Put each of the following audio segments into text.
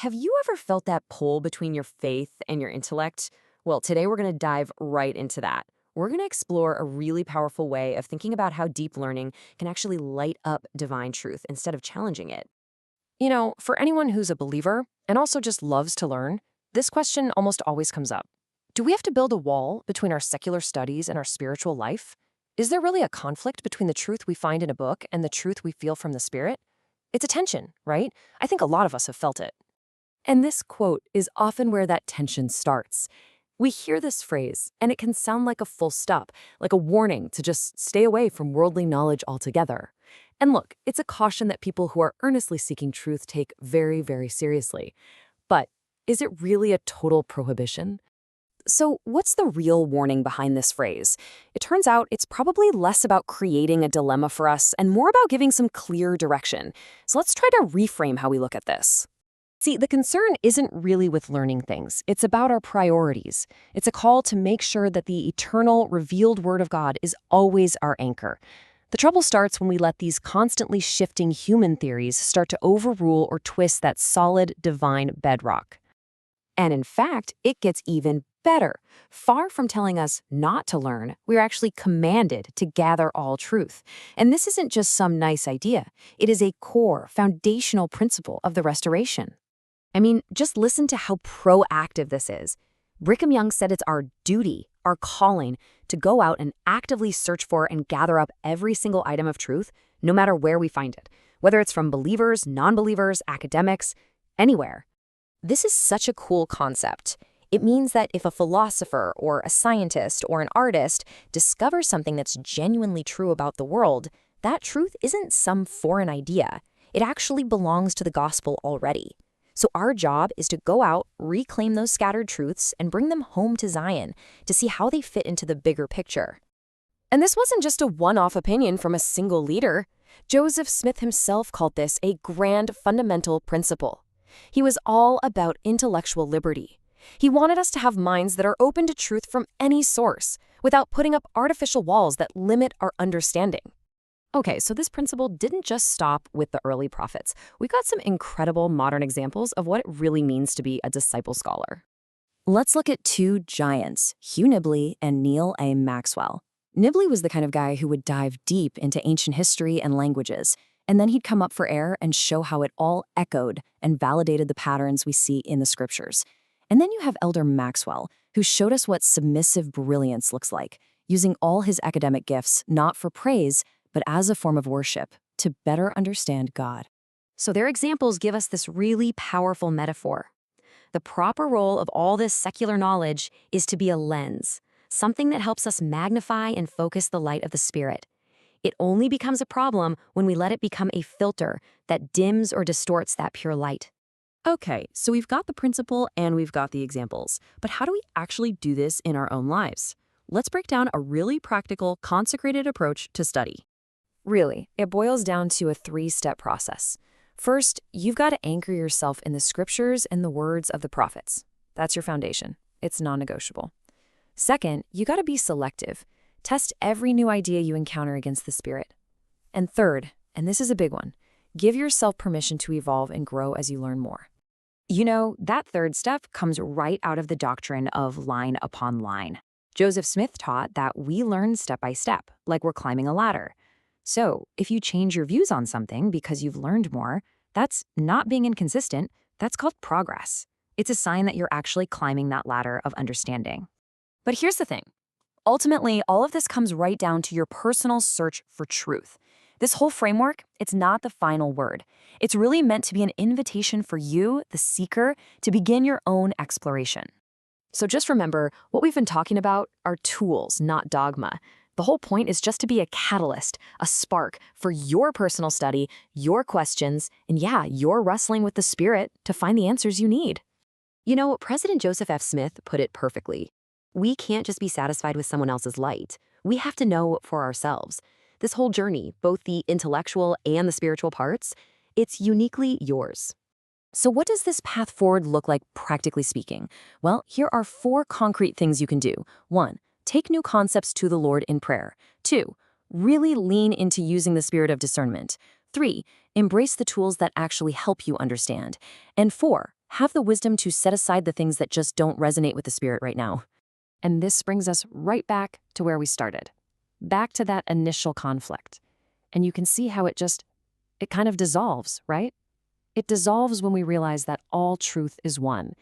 Have you ever felt that pull between your faith and your intellect? Well, today we're going to dive right into that. We're going to explore a really powerful way of thinking about how deep learning can actually light up divine truth instead of challenging it. For anyone who's a believer and also just loves to learn, this question almost always comes up. Do we have to build a wall between our secular studies and our spiritual life? Is there really a conflict between the truth we find in a book and the truth we feel from the Spirit? It's a tension, right? I think a lot of us have felt it. And this quote is often where that tension starts. We hear this phrase, and it can sound like a full stop, like a warning to just stay away from worldly knowledge altogether. And look, it's a caution that people who are earnestly seeking truth take very, very seriously. But is it really a total prohibition? So what's the real warning behind this phrase? It turns out it's probably less about creating a dilemma for us and more about giving some clear direction. So let's try to reframe how we look at this. See, the concern isn't really with learning things. It's about our priorities. It's a call to make sure that the eternal, revealed Word of God is always our anchor. The trouble starts when we let these constantly shifting human theories start to overrule or twist that solid, divine bedrock. And in fact, it gets even better. Far from telling us not to learn, we're actually commanded to gather all truth. And this isn't just some nice idea. It is a core, foundational principle of the Restoration. I mean, just listen to how proactive this is. Brigham Young said it's our duty, our calling, to go out and actively search for and gather up every single item of truth, no matter where we find it, whether it's from believers, non-believers, academics, anywhere. This is such a cool concept. It means that if a philosopher or a scientist or an artist discovers something that's genuinely true about the world, that truth isn't some foreign idea. It actually belongs to the gospel already. So our job is to go out, reclaim those scattered truths, and bring them home to Zion to see how they fit into the bigger picture. And this wasn't just a one-off opinion from a single leader. Joseph Smith himself called this a grand fundamental principle. He was all about intellectual liberty. He wanted us to have minds that are open to truth from any source, without putting up artificial walls that limit our understanding. Okay, so this principle didn't just stop with the early prophets. We got some incredible modern examples of what it really means to be a disciple scholar. Let's look at two giants, Hugh Nibley and Neal A. Maxwell. Nibley was the kind of guy who would dive deep into ancient history and languages, and then he'd come up for air and show how it all echoed and validated the patterns we see in the scriptures. And then you have Elder Maxwell, who showed us what submissive brilliance looks like, using all his academic gifts not for praise, but as a form of worship, to better understand God. So their examples give us this really powerful metaphor. The proper role of all this secular knowledge is to be a lens, something that helps us magnify and focus the light of the Spirit. It only becomes a problem when we let it become a filter that dims or distorts that pure light. Okay, so we've got the principle and we've got the examples, but how do we actually do this in our own lives? Let's break down a really practical, consecrated approach to study. Really, it boils down to a three-step process. First, you've got to anchor yourself in the scriptures and the words of the prophets. That's your foundation. It's non-negotiable. Second, you got to be selective. Test every new idea you encounter against the Spirit. And third, and this is a big one, give yourself permission to evolve and grow as you learn more. That third step comes right out of the doctrine of line upon line. Joseph Smith taught that we learn step by step, like we're climbing a ladder. So, if you change your views on something because you've learned more, that's not being inconsistent, that's called progress. It's a sign that you're actually climbing that ladder of understanding. But here's the thing. Ultimately, all of this comes right down to your personal search for truth. This whole framework, it's not the final word. It's really meant to be an invitation for you, the seeker, to begin your own exploration. So just remember, what we've been talking about are tools, not dogma. The whole point is just to be a catalyst, a spark for your personal study, your questions, and your wrestling with the Spirit to find the answers you need. President Joseph F. Smith put it perfectly. We can't just be satisfied with someone else's light. We have to know for ourselves. This whole journey, both the intellectual and the spiritual parts, it's uniquely yours. So what does this path forward look like, practically speaking? Well, here are 4 concrete things you can do. 1. Take new concepts to the Lord in prayer. 2. Really lean into using the spirit of discernment. 3. Embrace the tools that actually help you understand. And 4. Have the wisdom to set aside the things that just don't resonate with the spirit right now. And this brings us right back to where we started. Back to that initial conflict. And you can see how it kind of dissolves, right? It dissolves when we realize that all truth is one.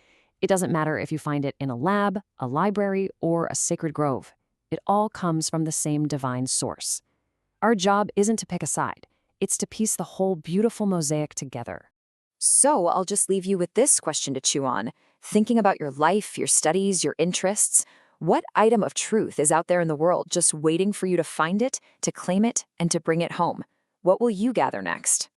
It doesn't matter if you find it in a lab, a library, or a sacred grove. It all comes from the same divine source. Our job isn't to pick a side. It's to piece the whole beautiful mosaic together. So I'll just leave you with this question to chew on. Thinking about your life, your studies, your interests, what item of truth is out there in the world just waiting for you to find it, to claim it, and to bring it home? What will you gather next?